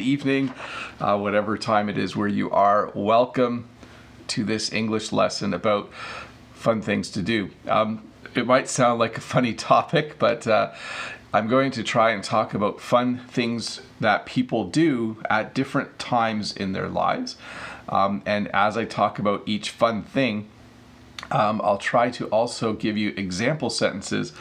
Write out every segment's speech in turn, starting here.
evening, whatever time it is where you are. Welcome to this English lesson about fun things to do. It might sound like a funny topic, but I'm going to try and talk about fun things that people do at different times in their lives. And as I talk about each fun thing, I'll try to also give you example sentences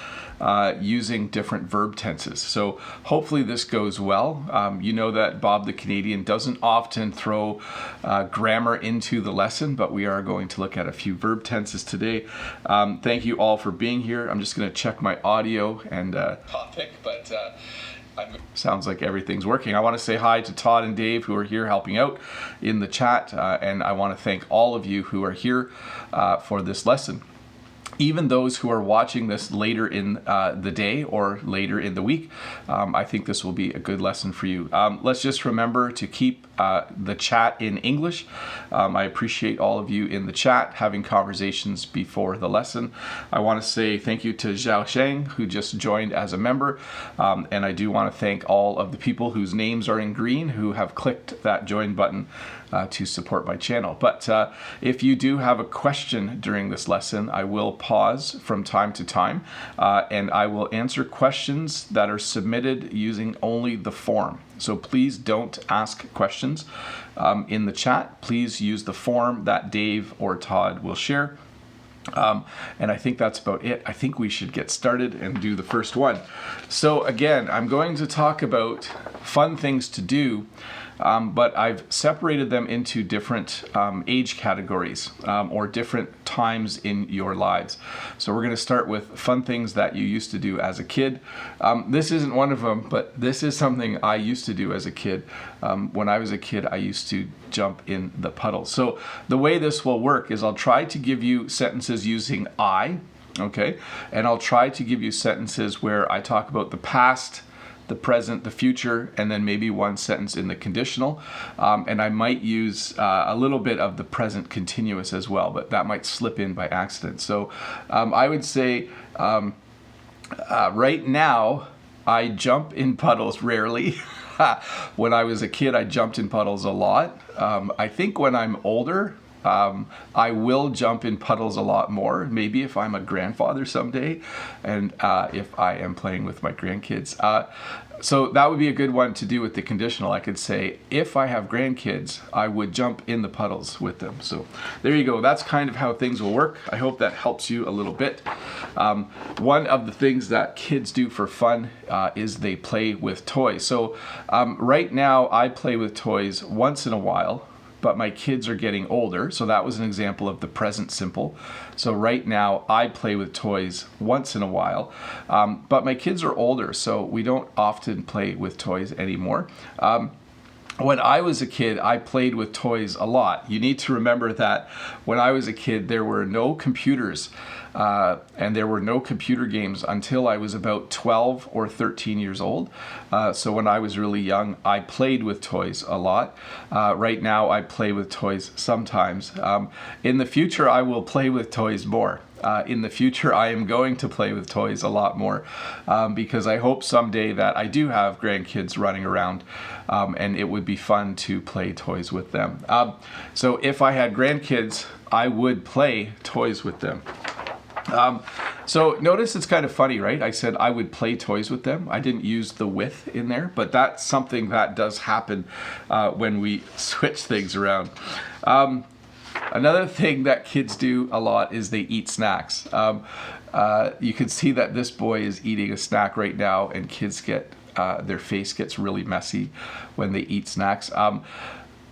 using different verb tenses. So hopefully this goes well. You know that Bob the Canadian doesn't often throw grammar into the lesson, but we are going to look at a few verb tenses today. Thank you all for being here. I'm just going to check my audio and topic, but sounds like everything's working. I want to say hi to Todd and Dave who are here helping out in the chat, and I want to thank all of you who are here for this lesson. Even those who are watching this later in the day or later in the week, I think this will be a good lesson for you. Let's just remember to keep the chat in English. I appreciate all of you in the chat having conversations before the lesson. I want to say thank you to Zhao Sheng, who just joined as a member, and I do want to thank all of the people whose names are in green who have clicked that join button to support my channel. But if you do have a question during this lesson, I will pause from time to time and I will answer questions that are submitted using only the form. So please don't ask questions in the chat. Please use the form that Dave or Todd will share. And I think that's about it. I think we should get started and do the first one. So again, I'm going to talk about fun things to do, but I've separated them into different age categories or different times in your lives. So we're going to start with fun things that you used to do as a kid. This isn't one of them, but this is something I used to do as a kid. When I was a kid, I used to jump in the puddles. So the way this will work is I'll try to give you sentences using I, okay? And I'll try to give you sentences where I talk about the past, the present, the future, and then maybe one sentence in the conditional. And I might use a little bit of the present continuous as well, but that might slip in by accident. So I would say right now, I jump in puddles rarely. When I was a kid, I jumped in puddles a lot. I think when I'm older, I will jump in puddles a lot more, maybe if I'm a grandfather someday, and if I am playing with my grandkids. So that would be a good one to do with the conditional. I could say, if I have grandkids, I would jump in the puddles with them. So there you go. That's kind of how things will work. I hope that helps you a little bit. One of the things that kids do for fun is they play with toys. So right now I play with toys once in a while, but my kids are getting older, so that was an example of the present simple. So right now, I play with toys once in a while, but my kids are older, so we don't often play with toys anymore. When I was a kid, I played with toys a lot. You need to remember that when I was a kid, there were no computers and there were no computer games until I was about 12 or 13 years old. So when I was really young, I played with toys a lot. Right now, I play with toys sometimes. In the future, I will play with toys more. In the future, I am going to play with toys a lot more because I hope someday that I do have grandkids running around and it would be fun to play toys with them. So if I had grandkids, I would play toys with them. So notice it's kind of funny, right? I said I would play toys with them. I didn't use the with in there, but that's something that does happen when we switch things around. Another thing that kids do a lot is they eat snacks. You can see that this boy is eating a snack right now, and kids get their face gets really messy when they eat snacks.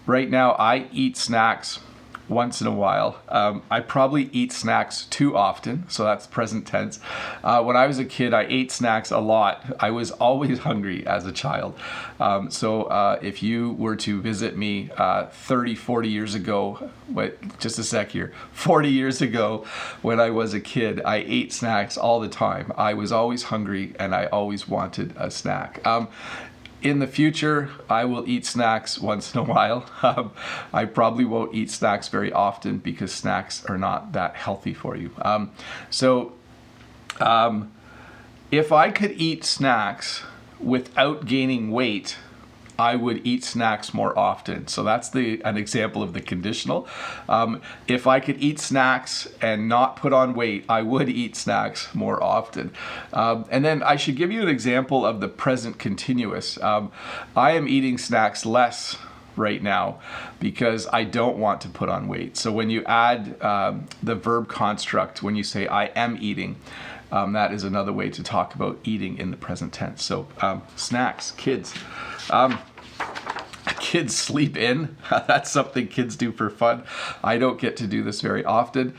Right now, I eat snacks once in a while. I probably eat snacks too often, so that's present tense. When I was a kid, I ate snacks a lot. I was always hungry as a child. So if you were to visit me 30, 40 years ago, wait, just a sec here, 40 years ago when I was a kid, I ate snacks all the time. I was always hungry and I always wanted a snack. In the future, I will eat snacks once in a while. I probably won't eat snacks very often because snacks are not that healthy for you. If I could eat snacks without gaining weight, I would eat snacks more often. So that's an example of the conditional. If I could eat snacks and not put on weight, I would eat snacks more often. And then I should give you an example of the present continuous. I am eating snacks less right now because I don't want to put on weight. So when you add the verb construct, when you say I am eating, that is another way to talk about eating in the present tense. So snacks, kids. Kids sleep in. That's something kids do for fun. I don't get to do this very often.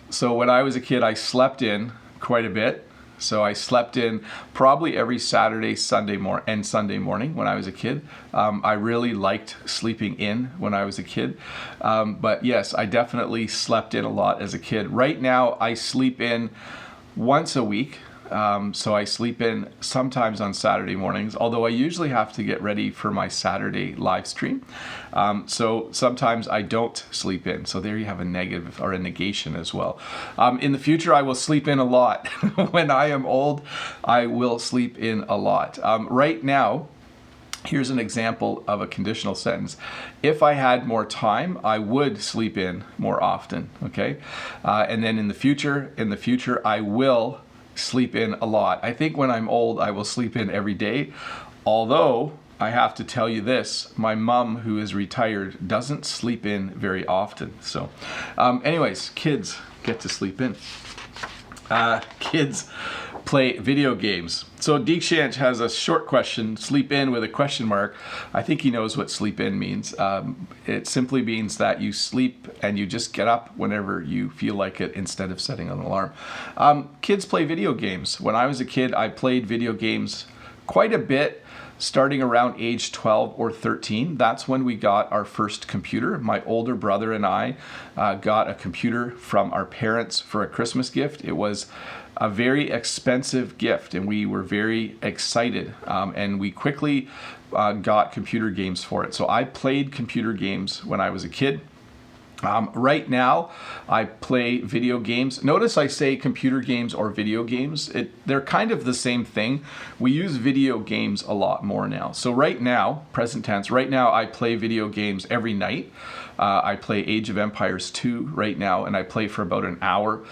So when I was a kid, I slept in quite a bit. So I slept in probably every Saturday, Sunday morning when I was a kid. I really liked sleeping in when I was a kid. But yes, I definitely slept in a lot as a kid. Right now, I sleep in once a week. So I sleep in sometimes on Saturday mornings, although I usually have to get ready for my Saturday live stream. So sometimes I don't sleep in. So there you have a negative or a negation as well. In the future, I will sleep in a lot. When I am old, I will sleep in a lot. Right now, here's an example of a conditional sentence. If I had more time, I would sleep in more often. Okay, and then in the future, I will sleep in a lot. I think when I'm old, I will sleep in every day. Although I have to tell you this, my mom, who is retired, doesn't sleep in very often. So, anyways, kids get to sleep in. Kids play video games. So Deekshant has a short question, sleep in with a question mark. I think he knows what sleep in means. It simply means that you sleep and you just get up whenever you feel like it instead of setting an alarm. Kids play video games. When I was a kid, I played video games quite a bit, starting around age 12 or 13. That's when we got our first computer. My older brother and I got a computer from our parents for a Christmas gift. It was a very expensive gift, and we were very excited, and we quickly got computer games for it. So I played computer games when I was a kid. Right now, I play video games. Notice I say computer games or video games. They're kind of the same thing. We use video games a lot more now. So right now, present tense, right now I play video games every night. I play Age of Empires 2 right now, and I play for about an hour.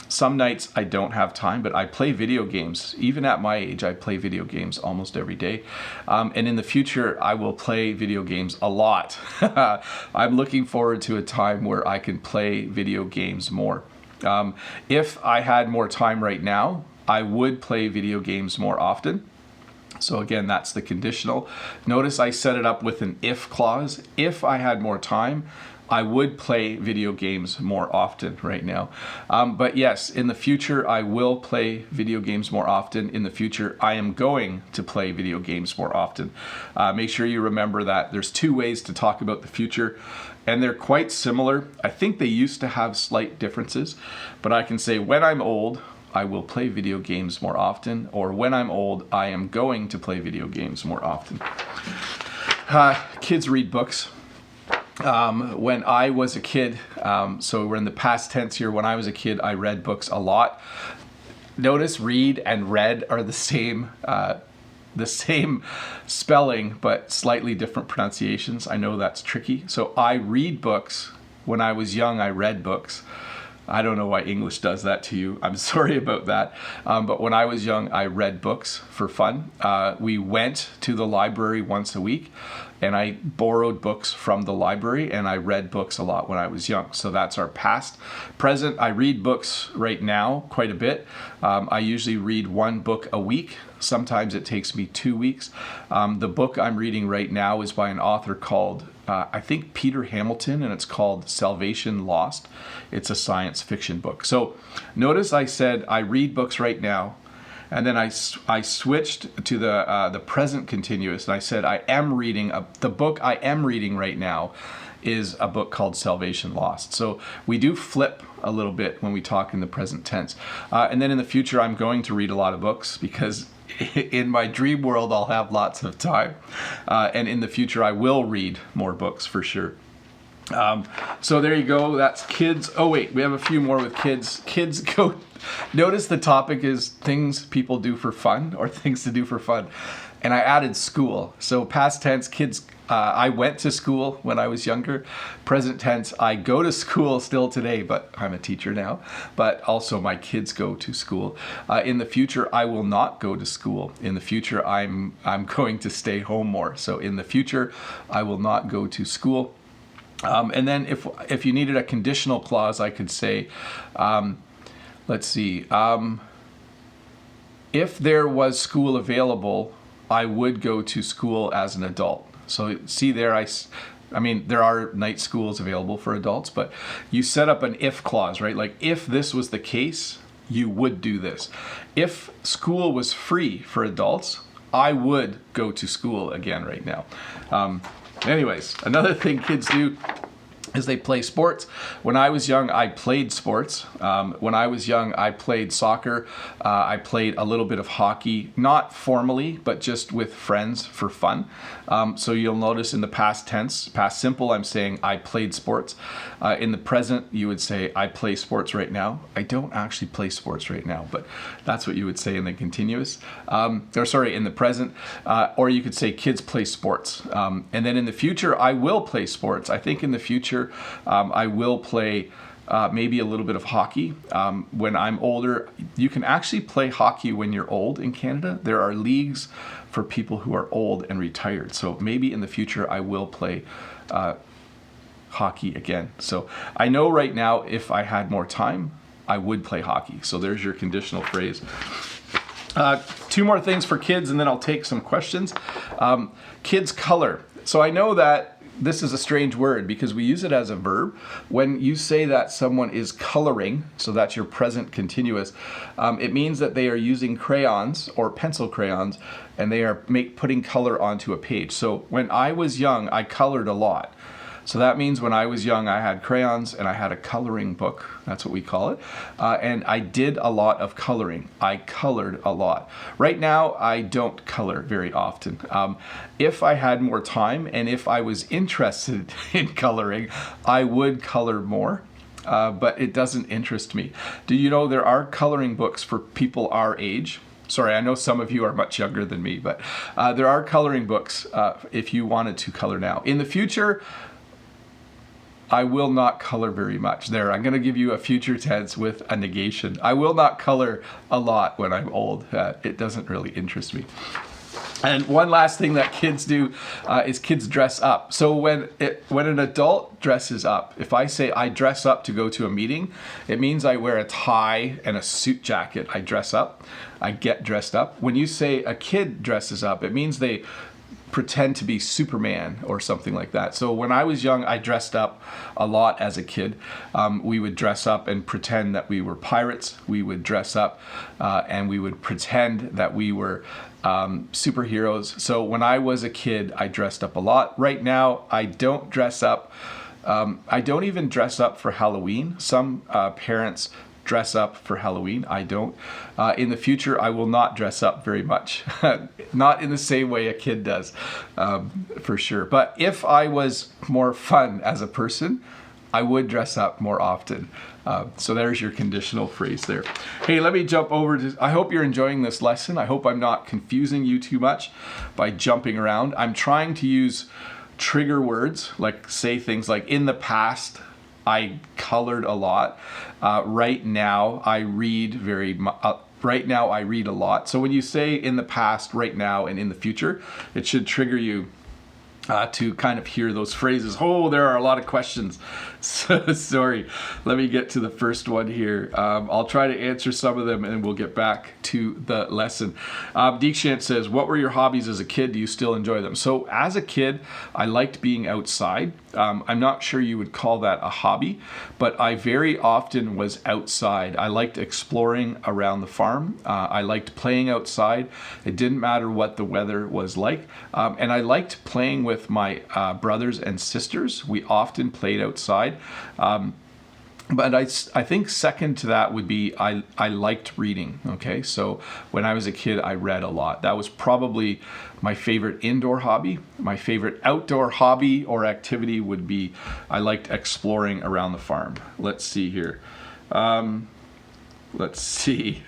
Some nights I don't have time, but I play video games. Even at my age, I play video games almost every day. And in the future, I will play video games a lot. I'm looking forward to a time where I can play video games more. If I had more time right now, I would play video games more often. So again, that's the conditional. Notice I set it up with an if clause. If I had more time, I would play video games more often right now. But yes, in the future, I will play video games more often. In the future, I am going to play video games more often. Make sure you remember that there's two ways to talk about the future, and they're quite similar. I think they used to have slight differences, but I can say when I'm old, I will play video games more often, or when I'm old, I am going to play video games more often. Kids read books. When I was a kid, so we're in the past tense here, when I was a kid, I read books a lot. Notice read and read are the same spelling, but slightly different pronunciations. I know that's tricky. So I read books. When I was young, I read books. I don't know why English does that to you. I'm sorry about that. But when I was young, I read books for fun. We went to the library once a week, and I borrowed books from the library, and I read books a lot when I was young. So that's our past. Present, I read books right now quite a bit. I usually read one book a week. Sometimes it takes me 2 weeks. The book I'm reading right now is by an author called I think Peter Hamilton, and it's called Salvation Lost. It's a science fiction book. So notice I said I read books right now, and then I switched to the present continuous, and I said I am reading the book I am reading right now is a book called Salvation Lost. So we do flip a little bit when we talk in the present tense. And then in the future, I'm going to read a lot of books because in my dream world, I'll have lots of time. And in the future, I will read more books for sure. So there you go. That's kids. Oh, wait, we have a few more with kids. Kids go. Notice the topic is things people do for fun or things to do for fun. and I added school. So past tense, kids, I went to school when I was younger. Present tense, I go to school still today, but I'm a teacher now. But also my kids go to school. In the future, I will not go to school. In the future, I'm going to stay home more. So in the future, I will not go to school. And then if you needed a conditional clause, I could say, let's see, if there was school available, I would go to school as an adult. So see there, I mean, there are night schools available for adults, but you set up an if clause, right? Like if this was the case, you would do this. If school was free for adults, I would go to school again right now. Anyways, another thing kids do is they play sports. When I was young, I played sports. When I was young, I played soccer. I played a little bit of hockey, not formally, but just with friends for fun. So you'll notice in the past tense, past simple, I'm saying I played sports. In the present, you would say I play sports right now. I don't actually play sports right now, but that's what you would say in the continuous. In the present. Or you could say kids play sports. And then in the future, I will play sports. I think in the future, I will play maybe a little bit of hockey. When I'm older, you can actually play hockey when you're old in Canada. There are leagues for people who are old and retired. So maybe in the future, I will play hockey again. So I know right now, if I had more time, I would play hockey. So there's your conditional phrase. Two more things for kids, and then I'll take some questions. Kids color. So I know that this is a strange word because we use it as a verb. When you say that someone is coloring, so that's your present continuous, it means that they are using crayons or pencil crayons and they are putting color onto a page. So when I was young, I colored a lot. So that means when I was young, I had crayons and I had a coloring book. That's what we call it. And I did a lot of coloring. I colored a lot. Right now, I don't color very often. If I had more time and if I was interested in coloring, I would color more. But it doesn't interest me. Do you know there are coloring books for people our age? Sorry, I know some of you are much younger than me, but there are coloring books if you wanted to color now. In the future, I will not color very much. There, I'm going to give you a future tense with a negation. I will not color a lot when I'm old. It doesn't really interest me. And one last thing that kids do is kids dress up. So when an adult dresses up, if I say I dress up to go to a meeting, it means I wear a tie and a suit jacket. I dress up. I get dressed up. When you say a kid dresses up, it means they pretend to be Superman or something like that. So when I was young, I dressed up a lot as a kid. We would dress up and pretend that we were pirates. We would dress up and we would pretend that we were superheroes. So when I was a kid, I dressed up a lot. Right now, I don't dress up. I don't even dress up for Halloween. Some parents dress up for Halloween. I don't. In the future, I will not dress up very much. Not in the same way a kid does, for sure. But if I was more fun as a person, I would dress up more often. So there's your conditional phrase there. Hey, let me jump over to, I hope you're enjoying this lesson. I hope I'm not confusing you too much by jumping around. I'm trying to use trigger words, like say things like in the past, I colored a lot. Right now, I read right now, I read a lot. So when you say in the past, right now, and in the future, it should trigger you to kind of hear those phrases. Oh, there are a lot of questions. So, sorry. Let me get to the first one here. I'll try to answer some of them and we'll get back to the lesson. Deekshant says, what were your hobbies as a kid? Do you still enjoy them? So as a kid, I liked being outside. I'm not sure you would call that a hobby, but I very often was outside. I liked exploring around the farm. I liked playing outside. It didn't matter what the weather was like. And I liked playing with my brothers and sisters. We often played outside. But I think second to that would be I liked reading, okay? So when I was a kid, I read a lot. That was probably my favorite indoor hobby. My favorite outdoor hobby or activity would be I liked exploring around the farm. Let's see here. Let's see.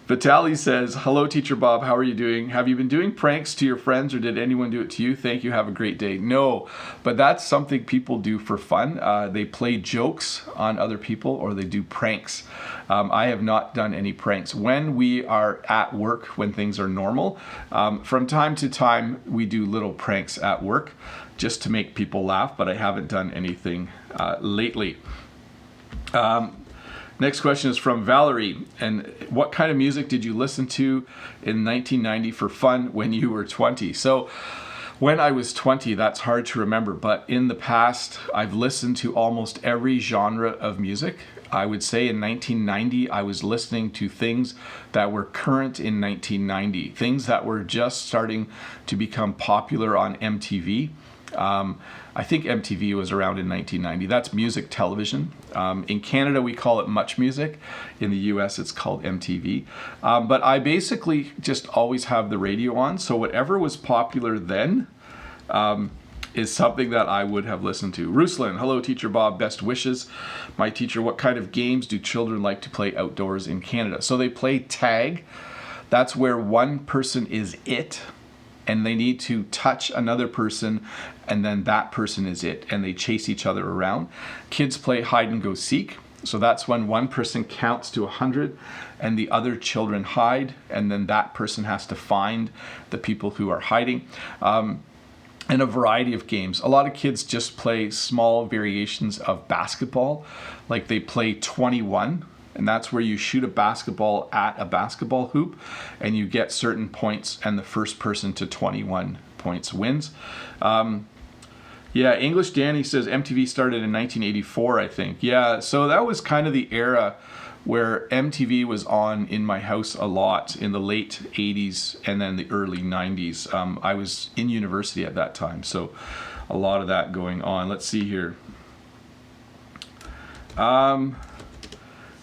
Vitaly says, hello, Teacher Bob. How are you doing? Have you been doing pranks to your friends or did anyone do it to you? Thank you. Have a great day. No, but that's something people do for fun. They play jokes on other people or they do pranks. I have not done any pranks. When we are at work, when things are normal, from time to time, we do little pranks at work just to make people laugh, but I haven't done anything lately. Next question is from Valerie. And what kind of music did you listen to in 1990 for fun when you were 20? So when I was 20, that's hard to remember, but in the past, I've listened to almost every genre of music. I would say in 1990, I was listening to things that were current in 1990, things that were just starting to become popular on MTV. I think MTV was around in 1990. That's music television. In Canada, we call it Much Music. In the US, it's called MTV. But I basically just always have the radio on. So whatever was popular then is something that I would have listened to. Ruslan, hello, Teacher Bob. Best wishes. My teacher, what kind of games do children like to play outdoors in Canada? So they play tag. That's where one person is it. And they need to touch another person, and then that person is it, and they chase each other around. Kids play hide and go seek, so that's when one person counts to 100, and the other children hide, and then that person has to find the people who are hiding. And a variety of games. A lot of kids just play small variations of basketball, like they play 21. And that's where you shoot a basketball at a basketball hoop and you get certain points and the first person to 21 points wins. English Danny says MTV started in 1984, I think. Yeah, so that was kind of the era where MTV was on in my house a lot in the late 80s and then the early 90s. I was in university at that time, so a lot of that going on. Let's see here.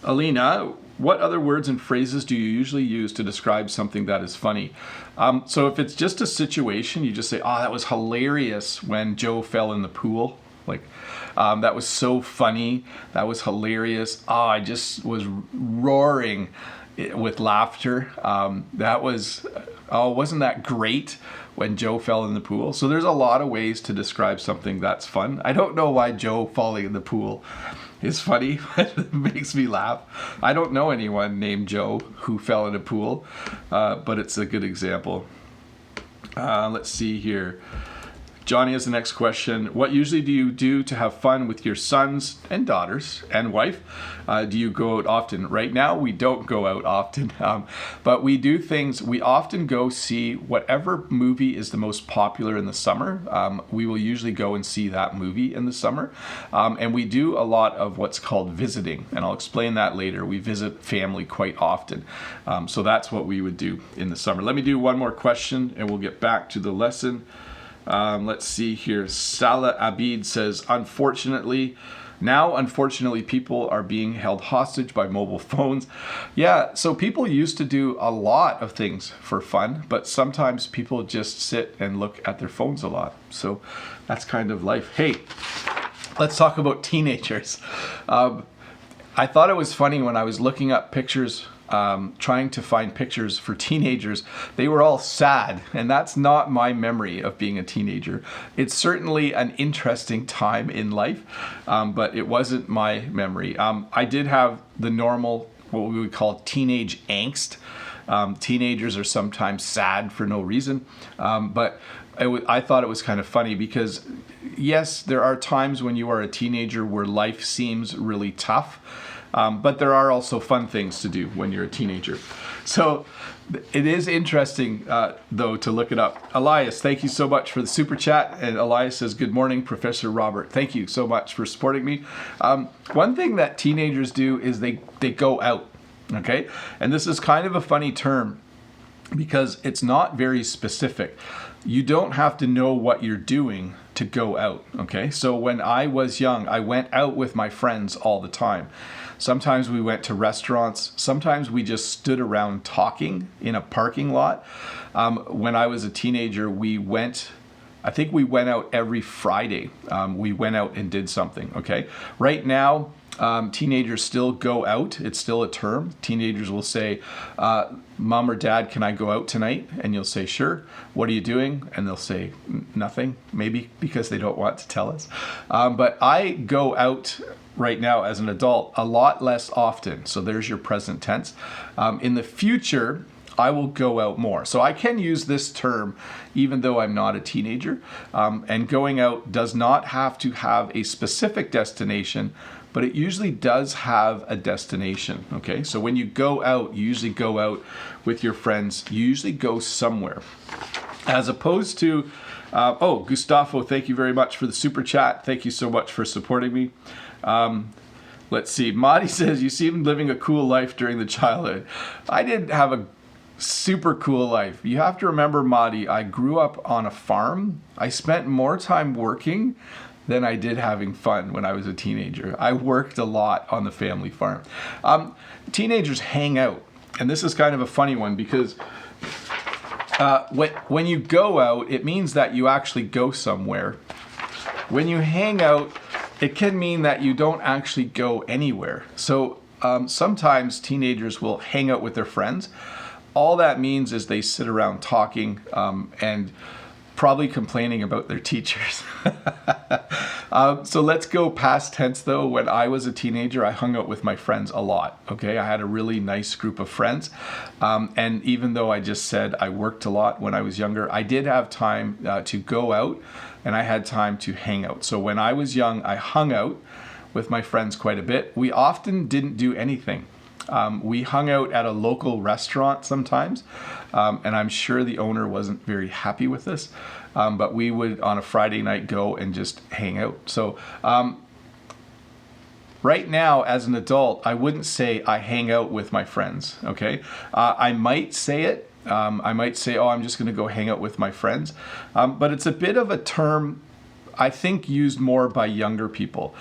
Alina, what other words and phrases do you usually use to describe something that is funny? So if it's just a situation, you just say, oh, that was hilarious when Joe fell in the pool. Like, that was so funny. That was hilarious. Oh, I just was roaring with laughter. Wasn't that great when Joe fell in the pool? So there's a lot of ways to describe something that's fun. I don't know why Joe falling in the pool is funny. It makes me laugh. I don't know anyone named Joe who fell in a pool, but it's a good example. Let's see here. Johnny has the next question. What usually do you do to have fun with your sons and daughters and wife? Do you go out often? Right now, we don't go out often, but we do things. We often go see whatever movie is the most popular in the summer. We will usually go and see that movie in the summer. And we do a lot of what's called visiting, and I'll explain that later. We visit family quite often. So that's what we would do in the summer. Let me do one more question, and we'll get back to the lesson. Let's see here. Salah Abid says, unfortunately, people are being held hostage by mobile phones. Yeah, so people used to do a lot of things for fun, but sometimes people just sit and look at their phones a lot. So that's kind of life. Hey, let's talk about teenagers. I thought it was funny when I was looking up pictures, trying to find pictures for teenagers. They were all sad, and that's not my memory of being a teenager. It's certainly an interesting time in life, but it wasn't my memory. I did have the normal, what we would call teenage angst. Teenagers are sometimes sad for no reason, but I thought it was kind of funny because, yes, there are times when you are a teenager where life seems really tough. But there are also fun things to do when you're a teenager. So it is interesting, though, to look it up. Elias, thank you so much for the super chat. And Elias says, good morning, Professor Robert. Thank you so much for supporting me. One thing that teenagers do is they go out, okay? And this is kind of a funny term because it's not very specific. You don't have to know what you're doing to go out, okay? So when I was young, I went out with my friends all the time. Sometimes we went to restaurants. Sometimes we just stood around talking in a parking lot. When I was a teenager, we went I think we went out every Friday. We went out and did something, okay? Right now, teenagers still go out. It's still a term. Teenagers will say, Mom or Dad, can I go out tonight? And you'll say, sure. What are you doing? And they'll say, nothing, maybe because they don't want to tell us. But I go out right now as an adult a lot less often. So there's your present tense. In the future, I will go out more. So I can use this term even though I'm not a teenager. And going out does not have to have a specific destination, but it usually does have a destination, okay? So when you go out, you usually go out with your friends. You usually go somewhere. As opposed to, Gustavo, thank you very much for the super chat. Thank you so much for supporting me. Let's see, Madi says, you seem living a cool life during the childhood. I didn't have a super cool life. You have to remember, Madi, I grew up on a farm. I spent more time working than I did having fun when I was a teenager. I worked a lot on the family farm. Teenagers hang out, and this is kind of a funny one because when you go out, it means that you actually go somewhere. When you hang out, it can mean that you don't actually go anywhere. So sometimes teenagers will hang out with their friends. All that means is they sit around talking and probably complaining about their teachers. So let's go past tense though. When I was a teenager, I hung out with my friends a lot, okay? I had a really nice group of friends. And even though I just said I worked a lot when I was younger, I did have time to go out and I had time to hang out. So when I was young, I hung out with my friends quite a bit. We often didn't do anything. We hung out at a local restaurant sometimes, and I'm sure the owner wasn't very happy with this, but we would on a Friday night go and just hang out. So right now as an adult, I wouldn't say I hang out with my friends, okay? I might say it. I might say, oh, I'm just going to go hang out with my friends, but it's a bit of a term I think used more by younger people.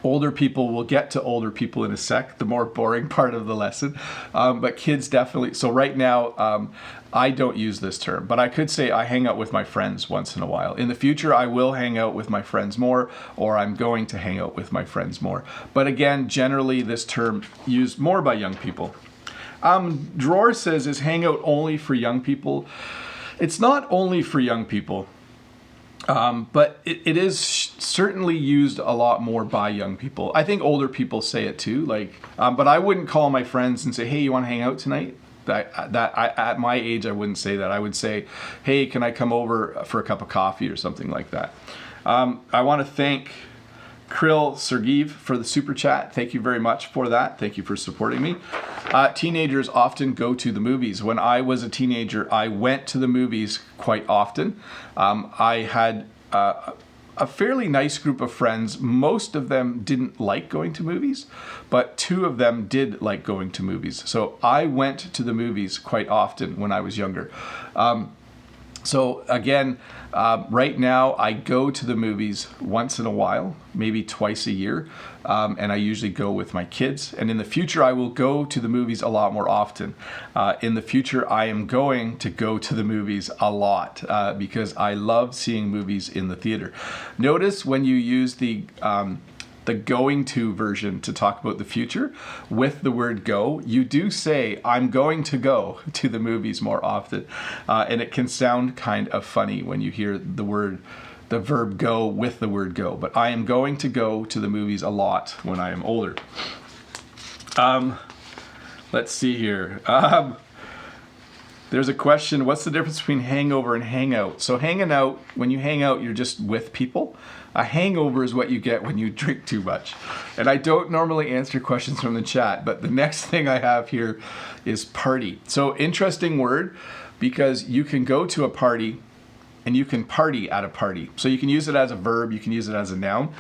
Older people, we'll get to older people in a sec, the more boring part of the lesson. But kids definitely, so right now, I don't use this term, but I could say I hang out with my friends once in a while. In the future, I will hang out with my friends more, or I'm going to hang out with my friends more. But again, generally this term used more by young people. Drawer says, is hangout only for young people? It's not only for young people. But it is certainly used a lot more by young people. I think older people say it too. But I wouldn't call my friends and say, "Hey, you want to hang out tonight?" At my age, I wouldn't say that. I would say, "Hey, can I come over for a cup of coffee?" or something like that. I want to thank Krill Sergeev for the super chat. Thank you very much for that. Thank you for supporting me. Teenagers often go to the movies. When I was a teenager, I went to the movies quite often. I had a fairly nice group of friends. Most of them didn't like going to movies, but 2 of them did like going to movies. So I went to the movies quite often when I was younger. So again, right now I go to the movies once in a while, maybe twice a year, and I usually go with my kids. And in the future, I will go to the movies a lot more often. In the future, I am going to go to the movies a lot because I love seeing movies in the theater. Notice when you use the going to version to talk about the future with the word go, you do say, I'm going to go to the movies more often. And it can sound kind of funny when you hear the verb go with the word go. But I am going to go to the movies a lot when I am older. Let's see here. There's a question, what's the difference between hangover and hangout? So hanging out, when you hang out, you're just with people. A hangover is what you get when you drink too much. And I don't normally answer questions from the chat, but the next thing I have here is party. So interesting word, because you can go to a party and you can party at a party. So you can use it as a verb, you can use it as a noun.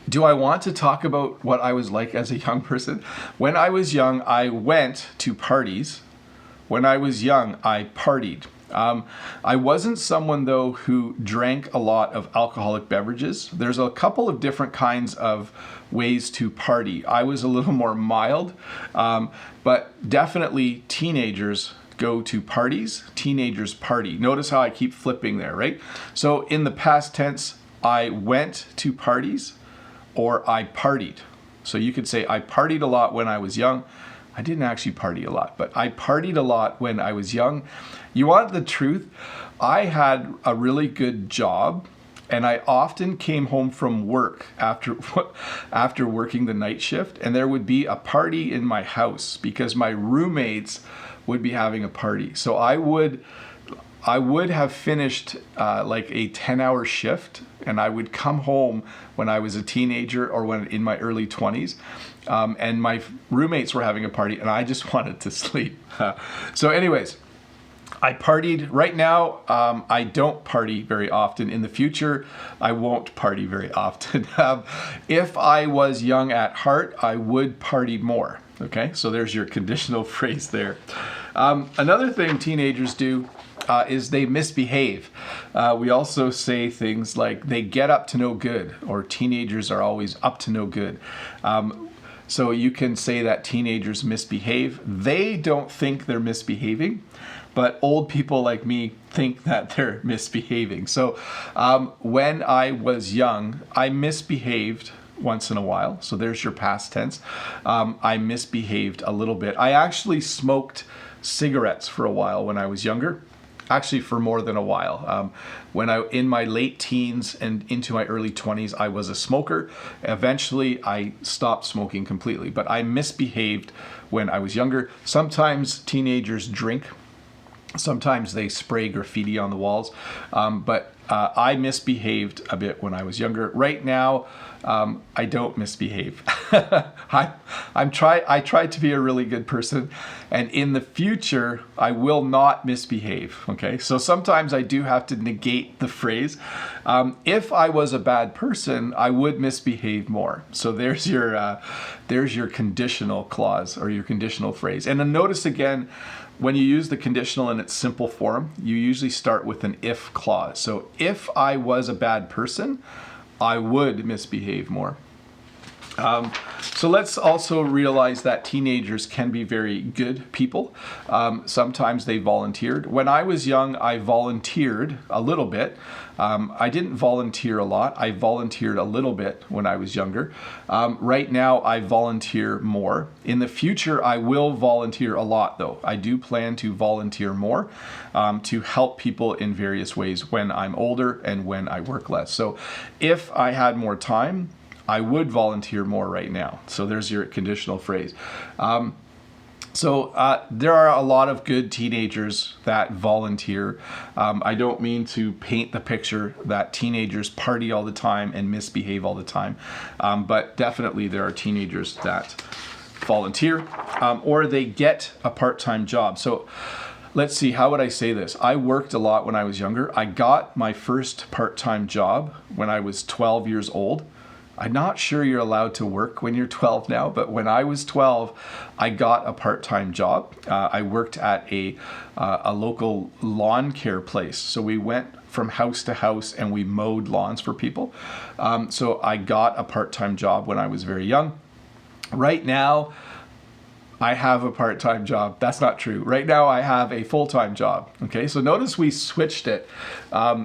Do I want to talk about what I was like as a young person? When I was young, I went to parties. When I was young, I partied. I wasn't someone, though, who drank a lot of alcoholic beverages. There's a couple of different kinds of ways to party. I was a little more mild, but definitely teenagers go to parties. Teenagers party. Notice how I keep flipping there, right? So in the past tense, I went to parties or I partied. So you could say I partied a lot when I was young. I didn't actually party a lot, but I partied a lot when I was young. You want the truth? I had a really good job, and I often came home from work after working the night shift, and there would be a party in my house because my roommates would be having a party. So I would have finished like a 10-hour shift, and I would come home when I was a teenager or when in my early 20s, and my roommates were having a party, and I just wanted to sleep. So anyways, I partied. Right now, I don't party very often. In the future, I won't party very often. If I was young at heart, I would party more. Okay, so there's your conditional phrase there. Another thing teenagers do is they misbehave. We also say things like they get up to no good, or teenagers are always up to no good. So you can say that teenagers misbehave. They don't think they're misbehaving, but old people like me think that they're misbehaving. So when I was young, I misbehaved once in a while. So there's your past tense. I misbehaved a little bit. I actually smoked cigarettes for a while when I was younger. Actually, for more than a while. In my late teens and into my early 20s, I was a smoker. Eventually, I stopped smoking completely, but I misbehaved when I was younger. Sometimes teenagers drink. Sometimes they spray graffiti on the walls, but I misbehaved a bit when I was younger. Right now, I don't misbehave. I try to be a really good person, and in the future, I will not misbehave. Okay, so sometimes I do have to negate the phrase. If I was a bad person, I would misbehave more. So there's your conditional clause or your conditional phrase. And then notice again, when you use the conditional in its simple form, you usually start with an if clause. So if I was a bad person, I would misbehave more. So let's also realize that teenagers can be very good people. Sometimes they volunteered. When I was young, I volunteered a little bit. I didn't volunteer a lot. I volunteered a little bit when I was younger. Right now, I volunteer more. In the future, I will volunteer a lot, though. I do plan to volunteer more to help people in various ways when I'm older and when I work less. So if I had more time, I would volunteer more right now. So there's your conditional phrase. There are a lot of good teenagers that volunteer. I don't mean to paint the picture that teenagers party all the time and misbehave all the time, but definitely there are teenagers that volunteer or they get a part-time job. So let's see, how would I say this? I worked a lot when I was younger. I got my first part-time job when I was 12 years old. I'm not sure you're allowed to work when you're 12 now, but when I was 12, I got a part-time job. I worked at a local lawn care place. So we went from house to house and we mowed lawns for people. So I got a part-time job when I was very young. Right now, I have a part-time job. That's not true. Right now, I have a full-time job. Okay, so notice we switched it.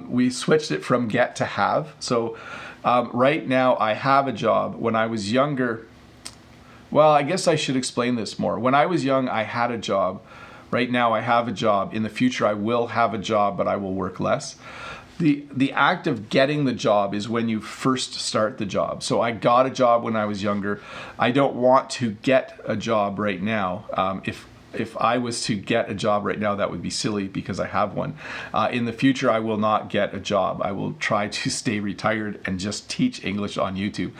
We switched it from get to have. So right now, I have a job. When I was younger, well, I guess I should explain this more. When I was young, I had a job. Right now, I have a job. In the future, I will have a job, but I will work less. The act of getting the job is when you first start the job. So I got a job when I was younger. I don't want to get a job right now. If I was to get a job right now, that would be silly because I have one. In the future, I will not get a job. I will try to stay retired and just teach English on YouTube.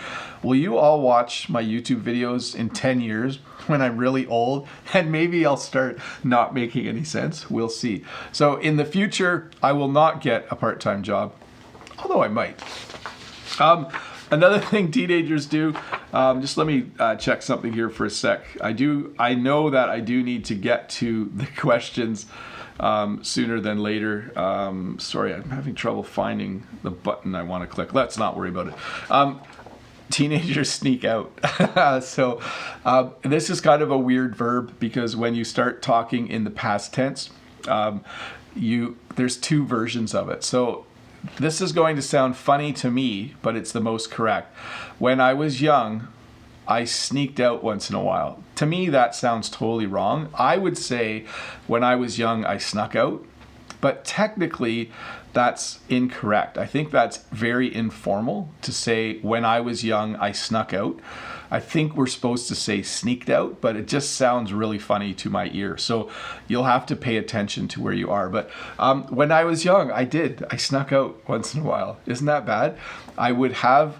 Will you all watch my YouTube videos in 10 years when I'm really old? And maybe I'll start not making any sense. We'll see. So in the future, I will not get a part-time job, although I might. Another thing teenagers do, just let me check something here for a sec. I know that I do need to get to the questions sooner than later. Sorry, I'm having trouble finding the button I want to click. Let's not worry about it. Teenagers sneak out. So this is kind of a weird verb because when you start talking in the past tense, there's two versions of it. So this is going to sound funny to me, but it's the most correct. When I was young, I sneaked out once in a while. To me, that sounds totally wrong. I would say when I was young, I snuck out. But technically, that's incorrect. I think that's very informal to say, when I was young, I snuck out. I think we're supposed to say sneaked out, but it just sounds really funny to my ear. So you'll have to pay attention to where you are. But when I was young, I snuck out once in a while. Isn't that bad? I would have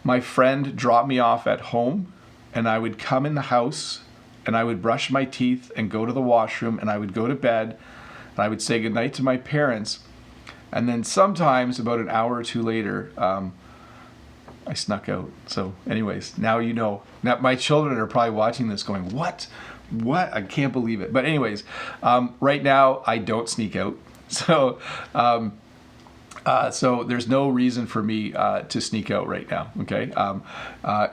my friend drop me off at home, and I would come in the house, and I would brush my teeth and go to the washroom, and I would go to bed, and I would say goodnight to my parents. And then sometimes about an hour or two later, I snuck out. So anyways, now you know. Now my children are probably watching this going, what? I can't believe it. But anyways, right now I don't sneak out. So so there's no reason for me to sneak out right now. Okay.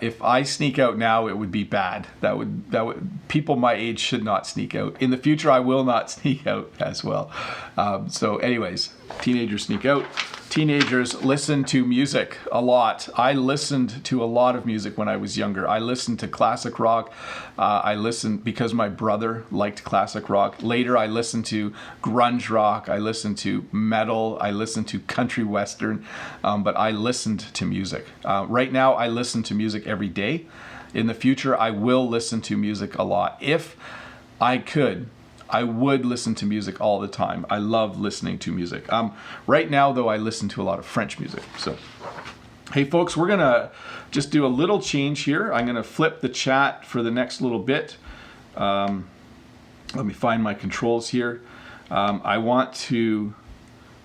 If I sneak out now, it would be bad. That would people my age should not sneak out. In the future, I will not sneak out as well. So anyways, teenagers sneak out. Teenagers listen to music a lot. I listened to a lot of music when I was younger. I listened to classic rock. I listened because my brother liked classic rock. Later, I listened to grunge rock. I listened to metal. I listened to country western. But I listened to music. Right now, I listen to music every day. In the future, I will listen to music a lot. If I could, I would listen to music all the time. I love listening to music. Right now, though, I listen to a lot of French music. So, hey, folks, we're going to just do a little change here. I'm going to flip the chat for the next little bit. Let me find my controls here. I want to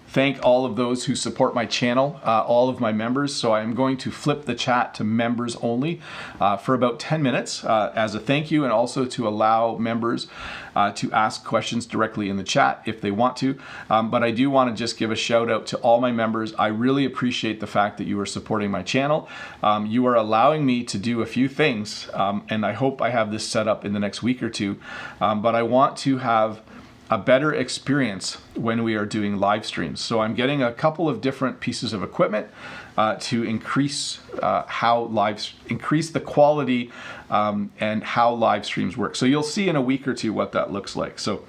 thank all of those who support my channel, all of my members. So I'm going to flip the chat to members only for about 10 minutes as a thank you, and also to allow members to ask questions directly in the chat if they want to. But I do want to just give a shout out to all my members. I really appreciate the fact that you are supporting my channel. You are allowing me to do a few things, and I hope I have this set up in the next week or two. But I want to have a better experience when we are doing live streams. So I'm getting a couple of different pieces of equipment to increase increase the quality and how live streams work. So you'll see in a week or two what that looks like. So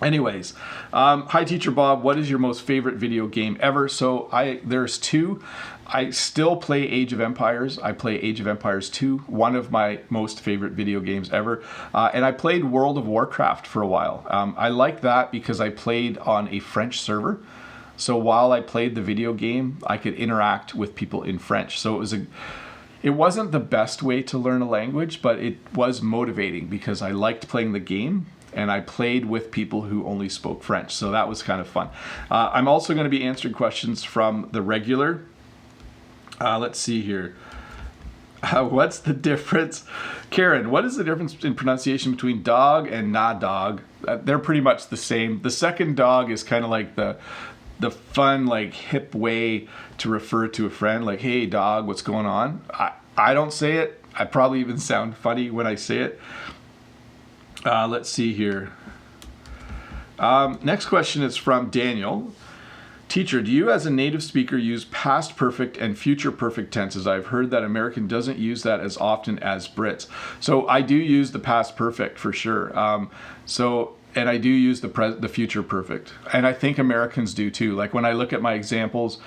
anyways, hi Teacher Bob, what is your most favorite video game ever? So there's two. I still play Age of Empires. I play Age of Empires 2, one of my most favorite video games ever. And I played World of Warcraft for a while. I liked that because I played on a French server. So while I played the video game, I could interact with people in French. So it wasn't the best way to learn a language, but it was motivating because I liked playing the game. And I played with people who only spoke French. So that was kind of fun. I'm also going to be answering questions from the regular. Let's see here. What's the difference? Karen, what is the difference in pronunciation between dog and na dog? They're pretty much the same. The second dog is kind of like the fun, like hip way to refer to a friend. Like, hey dog, what's going on? I don't say it. I probably even sound funny when I say it. Let's see here. Next question is from Daniel. Teacher, do you as a native speaker use past perfect and future perfect tenses? I've heard that American doesn't use that as often as Brits. So I do use the past perfect for sure. And I do use the future perfect. And I think Americans do too. Like when I look at my examples,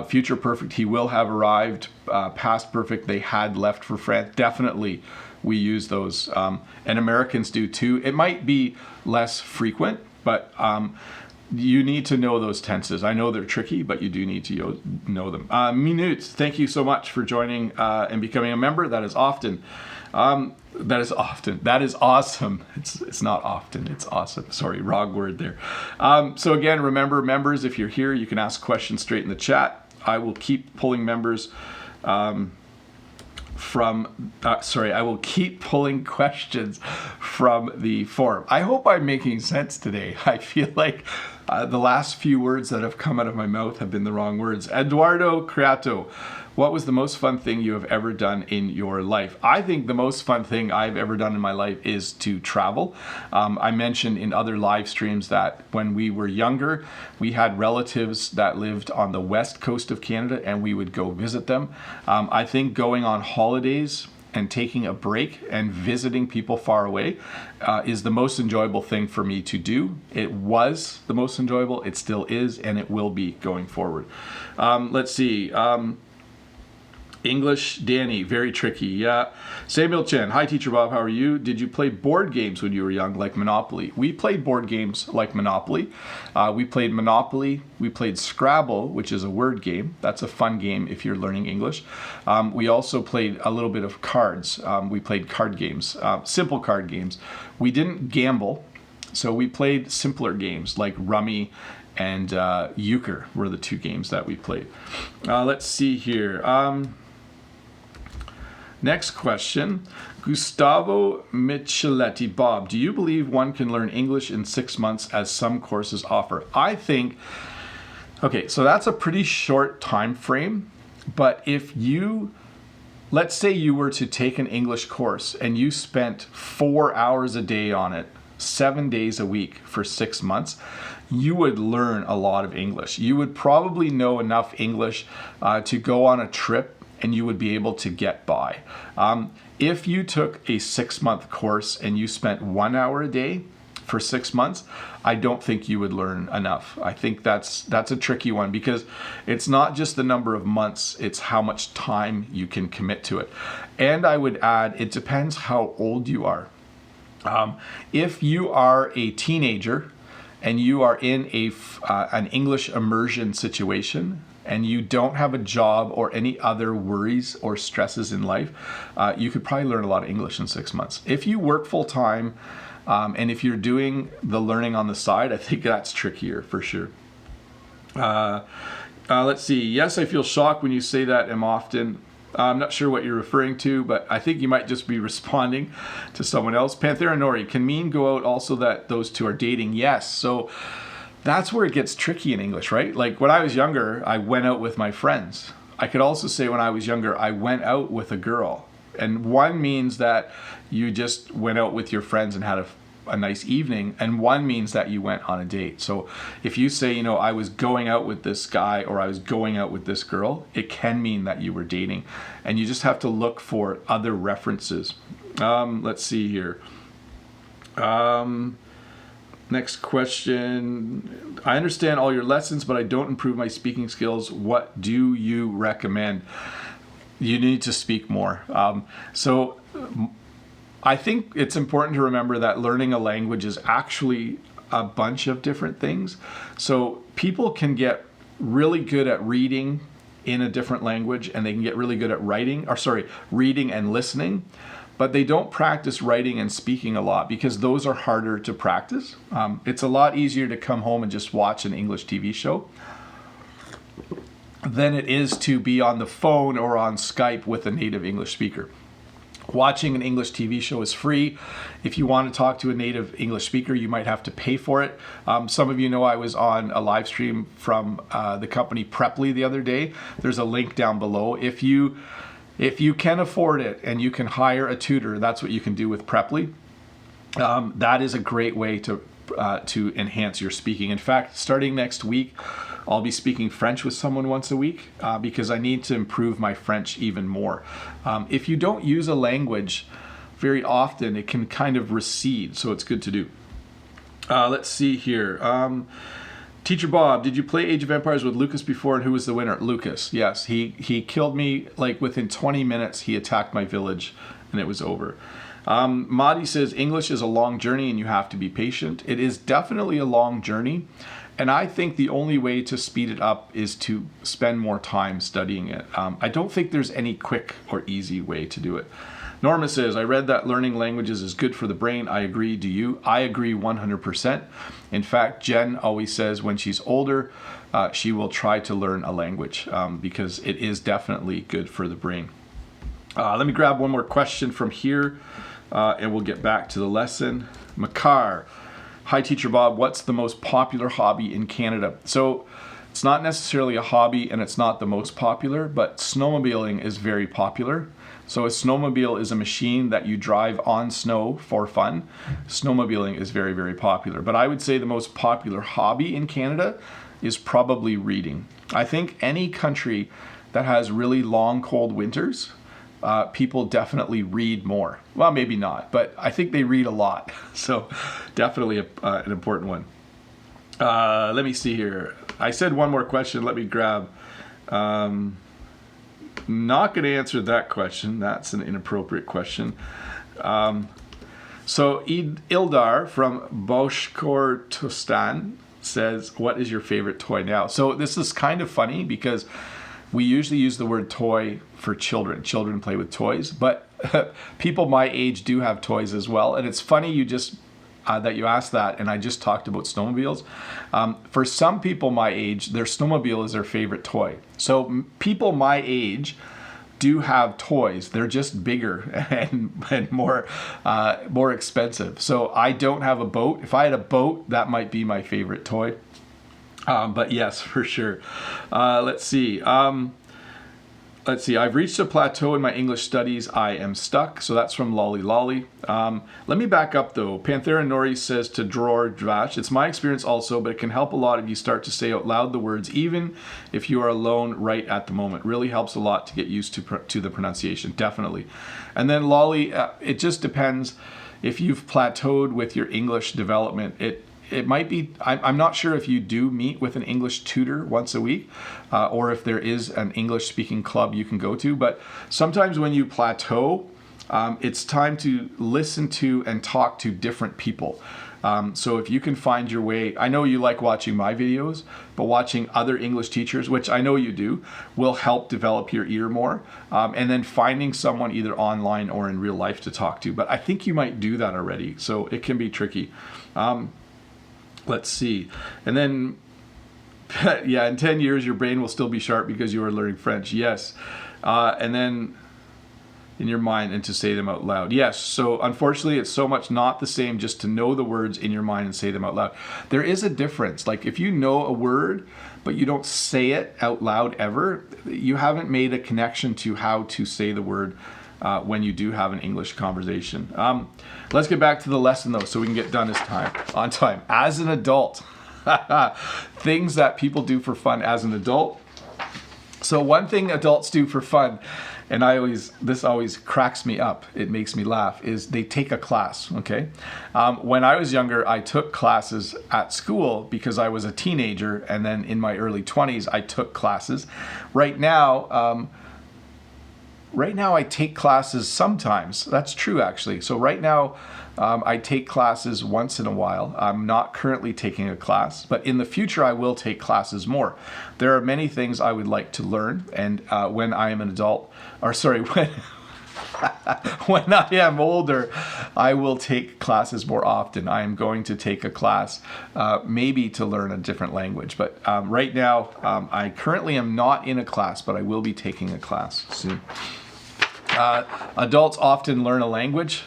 future perfect, he will have arrived. Past perfect, they had left for France. Definitely we use those. And Americans do too. It might be less frequent, but you need to know those tenses. I know they're tricky, but you do need to know them. Minutes, thank you so much for joining and becoming a member. That is often. That is often. That is awesome. It's not often. It's awesome. Sorry, wrong word there. So again, remember, members, if you're here, you can ask questions straight in the chat. I will keep pulling members I will keep pulling questions from the forum. I hope I'm making sense today. I feel like The last few words that have come out of my mouth have been the wrong words. Eduardo Creato, what was the most fun thing you have ever done in your life? I think the most fun thing I've ever done in my life is to travel. I mentioned in other live streams that when we were younger, we had relatives that lived on the west coast of Canada and we would go visit them. I think going on holidays and taking a break and visiting people far away is the most enjoyable thing for me to do. It was the most enjoyable, it still is, and it will be going forward. Let's see. English, Danny, very tricky. Yeah. Samuel Chen, hi Teacher Bob, how are you? Did you play board games when you were young, like Monopoly? We played board games like Monopoly. We played Monopoly. We played Scrabble, which is a word game. That's a fun game if you're learning English. We also played a little bit of cards. We played card games, simple card games. We didn't gamble, so we played simpler games like Rummy and Euchre were the two games that we played. Let's see here. Next question, Gustavo Micheletti. Bob, do you believe one can learn English in 6 months as some courses offer? I think, okay, so that's a pretty short time frame, but if you, let's say you were to take an English course and you spent 4 hours a day on it, 7 days a week for 6 months, you would learn a lot of English. You would probably know enough English to go on a trip and you would be able to get by. If you took a 6-month course and you spent 1 hour a day for 6 months, I don't think you would learn enough. I think that's a tricky one because it's not just the number of months, it's how much time you can commit to it. And I would add, it depends how old you are. If you are a teenager and you are in an English immersion situation, and you don't have a job or any other worries or stresses in life, you could probably learn a lot of English in 6 months. If you work full time, and if you're doing the learning on the side, I think that's trickier for sure. Let's see. Yes, I feel shocked when you say that am often. I'm not sure what you're referring to, but I think you might just be responding to someone else. Panthera Nori, can mean go out also that those two are dating? Yes. So that's where it gets tricky in English, right? Like when I was younger, I went out with my friends. I could also say when I was younger, I went out with a girl. And one means that you just went out with your friends and had a nice evening. And one means that you went on a date. So if you say, you know, I was going out with this guy or I was going out with this girl, it can mean that you were dating. And you just have to look for other references. Let's see here. Next question. I understand all your lessons, but I don't improve my speaking skills. What do you recommend? You need to speak more. So I think it's important to remember that learning a language is actually a bunch of different things. So people can get really good at reading in a different language and they can get really good at reading and listening. But they don't practice writing and speaking a lot because those are harder to practice. It's a lot easier to come home and just watch an English TV show than it is to be on the phone or on Skype with a native English speaker. Watching an English TV show is free. If you want to talk to a native English speaker, you might have to pay for it. Some of you know I was on a live stream from the company Preply the other day. There's a link down below. If you can afford it and you can hire a tutor, that's what you can do with Preply. That is a great way to enhance your speaking. In fact, starting next week, I'll be speaking French with someone once a week because I need to improve my French even more. If you don't use a language very often, it can kind of recede, so it's good to do. Let's see here. Teacher Bob, did you play Age of Empires with Lucas before, and who was the winner? Lucas, yes. He killed me, like within 20 minutes, he attacked my village, and it was over. Madi says, English is a long journey, and you have to be patient. It is definitely a long journey, and I think the only way to speed it up is to spend more time studying it. I don't think there's any quick or easy way to do it. Norma says, I read that learning languages is good for the brain. I agree. Do you? I agree 100%. In fact, Jen always says when she's older, she will try to learn a language because it is definitely good for the brain. Let me grab one more question from here and we'll get back to the lesson. Makar, Hi, Teacher Bob. What's the most popular hobby in Canada? So it's not necessarily a hobby and it's not the most popular, but snowmobiling is very popular. So a snowmobile is a machine that you drive on snow for fun. Snowmobiling is very, very popular. But I would say the most popular hobby in Canada is probably reading. I think any country that has really long, cold winters, people definitely read more. Well, maybe not, but I think they read a lot. So definitely an important one. Let me see here. I said one more question. Let me grab. Not going to answer that question. That's an inappropriate question. So Ildar from Bashkortostan says, what is your favorite toy now? So this is kind of funny because we usually use the word toy for children. Children play with toys, but people my age do have toys as well. And it's funny that you asked that, and I just talked about snowmobiles. For some people my age, their snowmobile is their favorite toy. So people my age do have toys. They're just bigger and more expensive. So I don't have a boat. If I had a boat, that might be my favorite toy. But yes, for sure. Let's see. I've reached a plateau in my English studies. I am stuck. So that's from Lolly Lolly. Let me back up though. Panthera Nori says to Dror Dvash. It's my experience also, but it can help a lot if you start to say out loud the words, even if you are alone right at the moment. Really helps a lot to get used to the pronunciation. Definitely. And then Lolly, it just depends if you've plateaued with your English development. It might be, I'm not sure if you do meet with an English tutor once a week or if there is an English speaking club you can go to, but sometimes when you plateau, it's time to listen to and talk to different people. So if you can find your way, I know you like watching my videos, but watching other English teachers, which I know you do, will help develop your ear more. And then finding someone either online or in real life to talk to. But I think you might do that already, so it can be tricky. Let's see. And then, yeah, in 10 years, your brain will still be sharp because you are learning French. Yes. And then in your mind and to say them out loud. Yes. So unfortunately, it's so much not the same just to know the words in your mind and say them out loud. There is a difference. Like if you know a word, but you don't say it out loud ever, you haven't made a connection to how to say the word when you do have an English conversation. Let's get back to the lesson though, so we can get done on time. As an adult, things that people do for fun as an adult. So one thing adults do for fun, and this always cracks me up, it makes me laugh, is they take a class, okay? When I was younger, I took classes at school because I was a teenager, and then in my early 20s, I took classes. Right now, I take classes sometimes. That's true, actually. So right now, I take classes once in a while. I'm not currently taking a class, but in the future, I will take classes more. There are many things I would like to learn, and when I am an adult, when I am older, I will take classes more often. I am going to take a class, maybe to learn a different language. But right now, I currently am not in a class, but I will be taking a class soon. Adults often learn a language.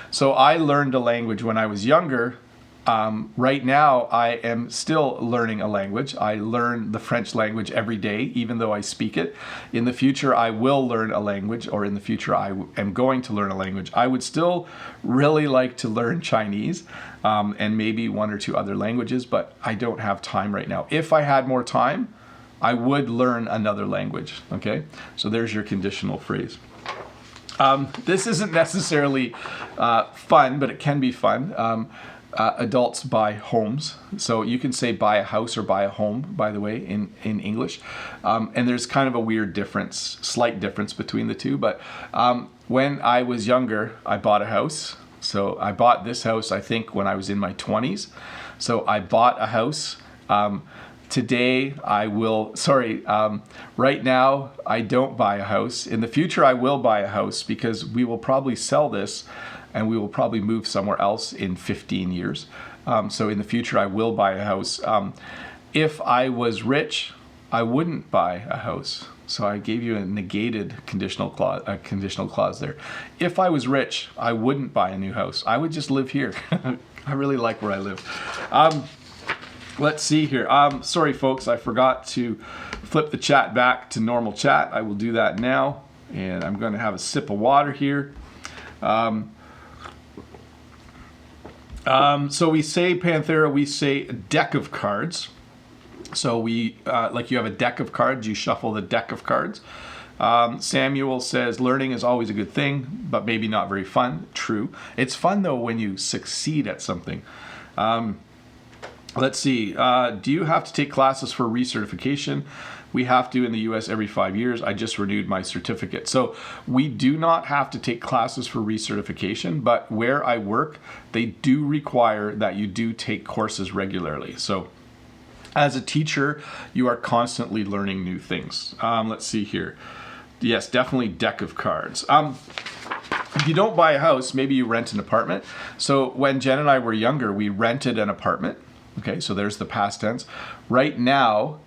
So I learned a language when I was younger. Right now, I am still learning a language. I learn the French language every day, even though I speak it. In the future, I will learn a language, or in the future, I am going to learn a language. I would still really like to learn Chinese and maybe one or two other languages, but I don't have time right now. If I had more time, I would learn another language, okay? So there's your conditional phrase. This isn't necessarily fun, but it can be fun. Adults buy homes. So you can say buy a house or buy a home, by the way, in English. And there's kind of a weird slight difference between the two. But when I was younger, I bought a house. So I bought this house, I think, when I was in my 20s. So I bought a house. Today, right now, I don't buy a house. In the future, I will buy a house because we will probably sell this and we will probably move somewhere else in 15 years. So in the future, I will buy a house. If I was rich, I wouldn't buy a house. So I gave you a negated conditional clause there. If I was rich, I wouldn't buy a new house. I would just live here. I really like where I live. Let's see here. Sorry, folks, I forgot to flip the chat back to normal chat. I will do that now. And I'm going to have a sip of water here. So we say, Panthera, we say a deck of cards. So we, like you have a deck of cards, you shuffle the deck of cards. Samuel says, learning is always a good thing, but maybe not very fun. True. It's fun, though, when you succeed at something. Let's see. Do you have to take classes for recertification? We have to in the US every 5 years. I just renewed my certificate. So we do not have to take classes for recertification, but where I work, they do require that you do take courses regularly. So as a teacher, you are constantly learning new things. Let's see here. Yes, definitely deck of cards. If you don't buy a house, maybe you rent an apartment. So when Jen and I were younger, we rented an apartment. Okay, so there's the past tense. Right now,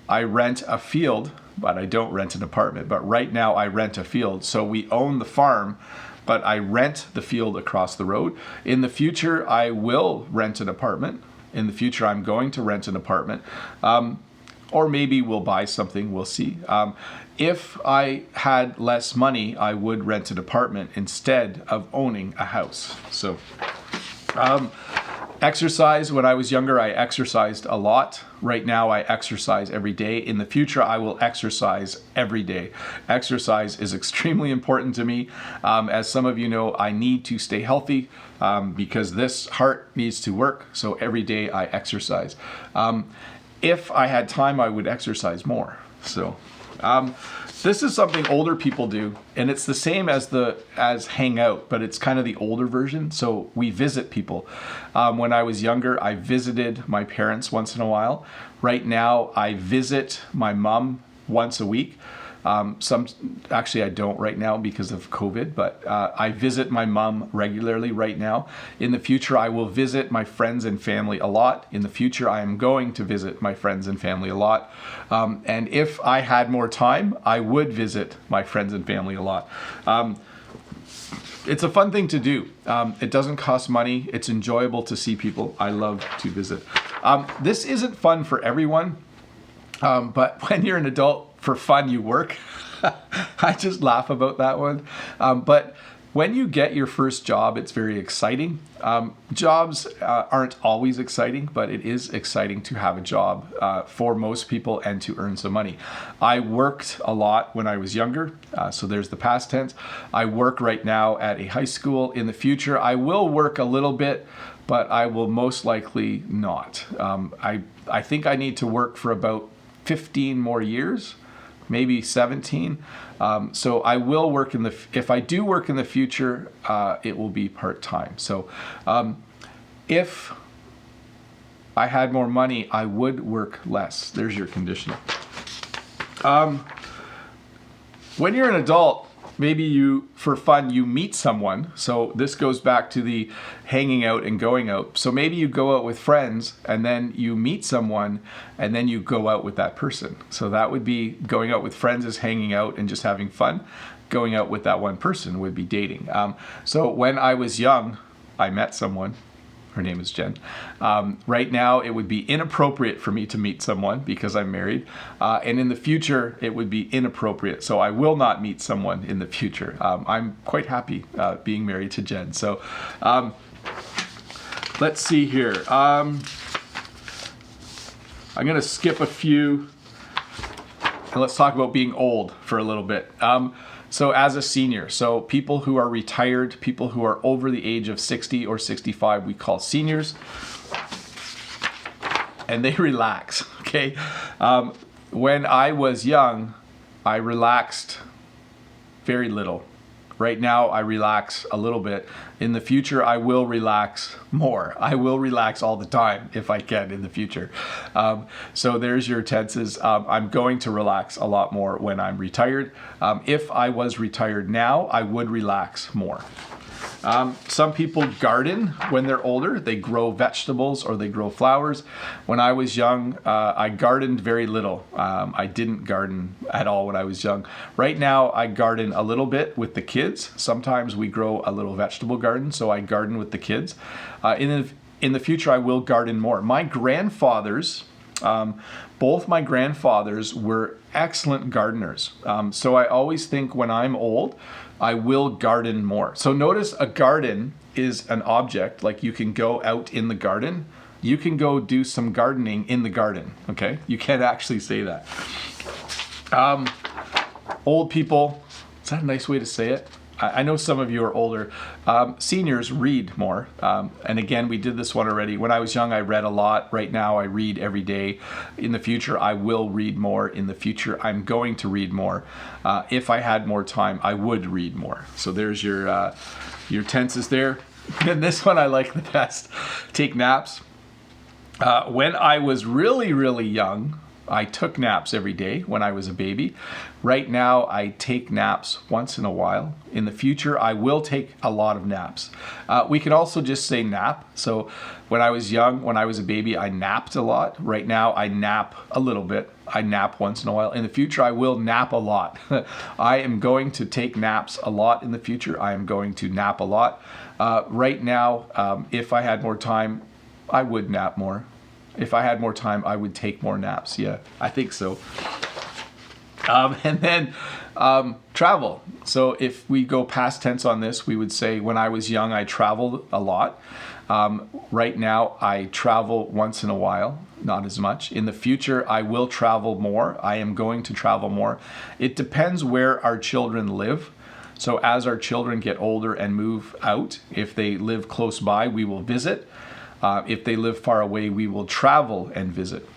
I rent a field, but I don't rent an apartment. But right now, I rent a field. So we own the farm, but I rent the field across the road. In the future, I will rent an apartment. In the future, I'm going to rent an apartment. Or maybe we'll buy something, we'll see. If I had less money, I would rent an apartment instead of owning a house. So, exercise, when I was younger, I exercised a lot. Right now, I exercise every day. In the future, I will exercise every day. Exercise is extremely important to me. As some of you know, I need to stay healthy because this heart needs to work. So every day I exercise. If I had time, I would exercise more. So this is something older people do, and it's the same as Hangout, but it's kind of the older version. So we visit people. When I was younger, I visited my parents once in a while. Right now, I visit my mom once a week. Actually, I don't right now because of COVID, but I visit my mom regularly right now. In the future, I will visit my friends and family a lot. In the future, I am going to visit my friends and family a lot. And if I had more time, I would visit my friends and family a lot. It's a fun thing to do. It doesn't cost money. It's enjoyable to see people. I love to visit. This isn't fun for everyone, but when you're an adult, for fun, you work. I just laugh about that one. But when you get your first job, it's very exciting. Jobs aren't always exciting, but it is exciting to have a job for most people and to earn some money. I worked a lot when I was younger, so there's the past tense. I work right now at a high school. In the future, I will work a little bit, but I will most likely not. I think I need to work for about 15 more years. Maybe 17. So I will work if I do work in the future, it will be part-time. So if I had more money, I would work less. There's your conditional. When you're an adult, maybe for fun, you meet someone. So this goes back to the hanging out and going out. So maybe you go out with friends and then you meet someone and then you go out with that person. So that would be going out with friends is hanging out and just having fun. Going out with that one person would be dating. So when I was young, I met someone. Her name is Jen. Right now, it would be inappropriate for me to meet someone because I'm married. And in the future, it would be inappropriate. So I will not meet someone in the future. I'm quite happy being married to Jen. So let's see here. I'm going to skip a few. And let's talk about being old for a little bit. So as a senior, so people who are retired, people who are over the age of 60 or 65, we call seniors. And they relax, okay? When I was young, I relaxed very little. Right now, I relax a little bit. In the future, I will relax more. I will relax all the time if I can in the future. So there's your tenses. I'm going to relax a lot more when I'm retired. If I was retired now, I would relax more. Some people garden when they're older. They grow vegetables or they grow flowers. When I was young, I gardened very little. I didn't garden at all when I was young. Right now, I garden a little bit with the kids. Sometimes we grow a little vegetable garden, so I garden with the kids. In the future, I will garden more. My grandfathers, both my grandfathers were excellent gardeners. So I always think when I'm old, I will garden more. So notice a garden is an object, like you can go out in the garden. You can go do some gardening in the garden, okay? You can't actually say that. Old people, is that a nice way to say it? I know some of you are older. Seniors read more. And again, we did this one already. When I was young, I read a lot. Right now, I read every day. In the future, I will read more. In the future, I'm going to read more. If I had more time, I would read more. So there's your tenses there. And this one I like the best. Take naps. When I was really, really young, I took naps every day when I was a baby. Right now, I take naps once in a while. In the future, I will take a lot of naps. We could also just say nap. So when I was young, when I was a baby, I napped a lot. Right now, I nap a little bit. I nap once in a while. In the future, I will nap a lot. I am going to take naps a lot in the future. I am going to nap a lot. Right now, if I had more time, I would nap more. If I had more time, I would take more naps. Yeah, I think so. And then travel. So if we go past tense on this, we would say when I was young, I traveled a lot. Right now, I travel once in a while, not as much. In the future, I will travel more. I am going to travel more. It depends where our children live. So as our children get older and move out, if they live close by, we will visit. If they live far away, we will travel and visit.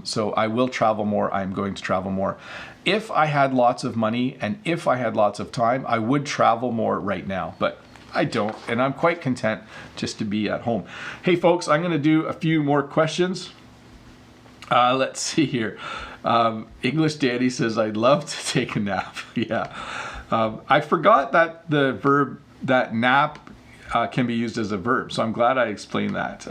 So I will travel more. I'm going to travel more. If I had lots of money and if I had lots of time, I would travel more right now. But I don't, and I'm quite content just to be at home. Hey, folks, I'm going to do a few more questions. Let's see here. English Daddy says, I'd love to take a nap. Yeah. I forgot that the verb, that nap, can be used as a verb. So I'm glad I explained that.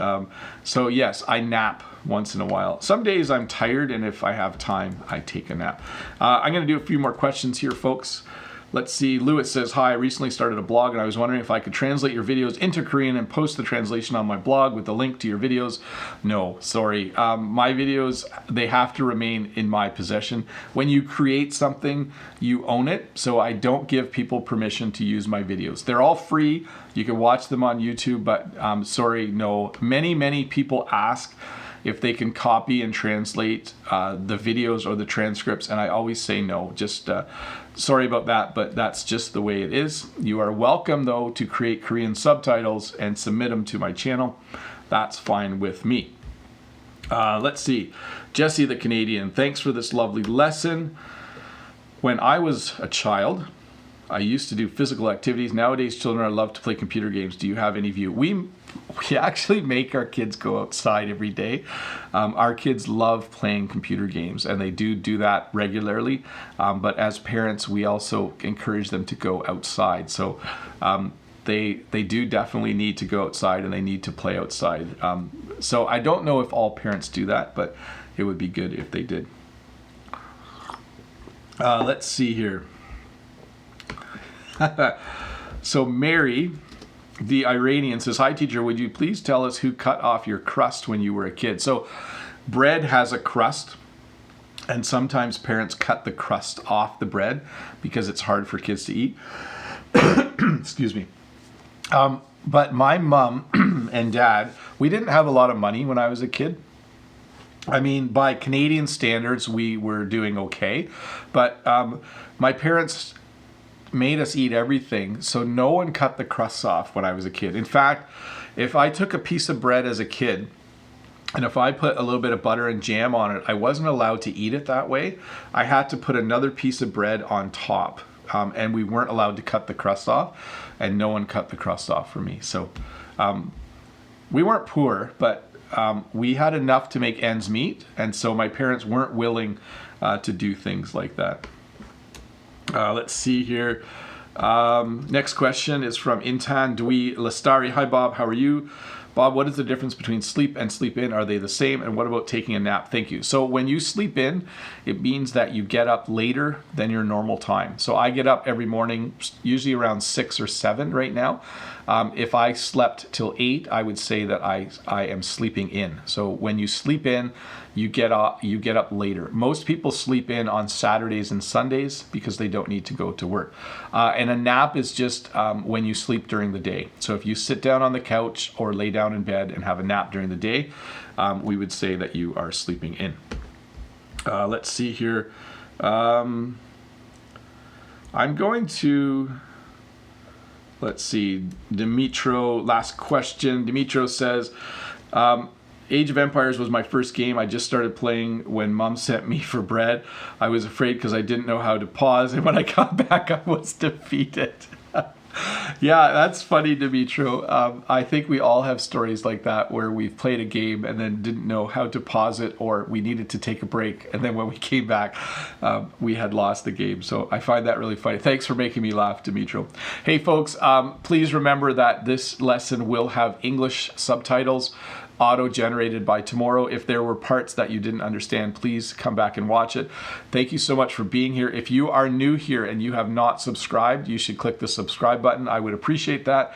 So yes, I nap once in a while. Some days I'm tired, and if I have time, I take a nap. I'm going to do a few more questions here, folks. Let's see. Lewis says, hi, I recently started a blog, and I was wondering if I could translate your videos into Korean and post the translation on my blog with the link to your videos. No, sorry. My videos, they have to remain in my possession. When you create something, you own it. So I don't give people permission to use my videos. They're all free. You can watch them on YouTube, but sorry, no. Many people ask if they can copy and translate the videos or the transcripts, and I always say no. Just sorry about that, but that's just the way it is. You are welcome, though, to create Korean subtitles and submit them to my channel. That's fine with me. Let's see. Jesse the Canadian, thanks for this lovely lesson. When I was a child, I used to do physical activities. Nowadays, children love to play computer games. Do you have any view? We actually make our kids go outside every day. Our kids love playing computer games, and they do that regularly. But as parents, we also encourage them to go outside. So they do definitely need to go outside, and they need to play outside. So I don't know if all parents do that, but it would be good if they did. Let's see here. So Mary, the Iranian, says, hi teacher, would you please tell us who cut off your crust when you were a kid? So bread has a crust, and sometimes parents cut the crust off the bread because it's hard for kids to eat. Excuse me. But my mom and dad, we didn't have a lot of money when I was a kid. I mean, by Canadian standards, we were doing okay. But my parents made us eat everything, so no one cut the crusts off when I was a kid. In fact, if I took a piece of bread as a kid, and if I put a little bit of butter and jam on it, I wasn't allowed to eat it that way. I had to put another piece of bread on top, and we weren't allowed to cut the crust off, and no one cut the crust off for me. So we weren't poor, but we had enough to make ends meet, and so my parents weren't willing to do things like that. Let's see here. Next question is from Intan Dwi Lastari. Hi, Bob. How are you? Bob, what is the difference between sleep and sleep in? Are they the same? And what about taking a nap? Thank you. So when you sleep in, it means that you get up later than your normal time. So I get up every morning, usually around 6 or 7 right now. If I slept till 8, I would say that I am sleeping in. So when you sleep in, you get up later. Most people sleep in on Saturdays and Sundays because they don't need to go to work. And a nap is just when you sleep during the day. So if you sit down on the couch or lay down in bed and have a nap during the day, we would say that you are sleeping in. Let's see here. I'm going to... Let's see, Dimitro, last question. Dimitro says, Age of Empires was my first game. I just started playing when Mom sent me for bread. I was afraid because I didn't know how to pause, and when I got back, I was defeated. Yeah, that's funny, Dimitro. I think we all have stories like that where we've played a game and then didn't know how to pause it, or we needed to take a break, and then when we came back, we had lost the game. So I find that really funny. Thanks for making me laugh, Dimitro. Hey, folks, please remember that this lesson will have English subtitles auto-generated by tomorrow. If there were parts that you didn't understand, please come back and watch it. Thank you so much for being here. If you are new here and you have not subscribed, you should click the subscribe button. I would appreciate that.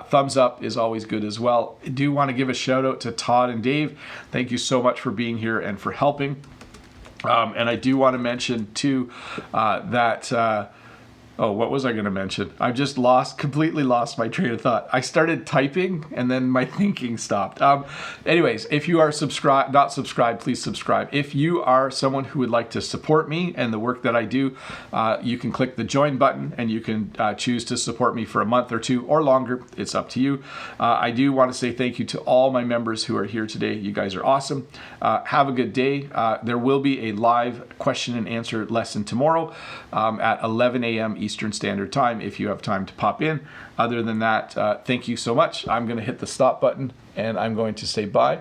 Thumbs up is always good as well. I do want to give a shout out to Todd and Dave. Thank you so much for being here and for helping. And I do want to mention too that oh, what was I going to mention? I just completely lost my train of thought. I started typing and then my thinking stopped. Anyways, if you are not subscribed, please subscribe. If you are someone who would like to support me and the work that I do, you can click the join button and you can choose to support me for a month or 2 or longer. It's up to you. I do want to say thank you to all my members who are here today. You guys are awesome. Have a good day. There will be a live question and answer lesson tomorrow at 11 a.m. Eastern Standard Time if you have time to pop in. Other than that, thank you so much. I'm going to hit the stop button and I'm going to say bye.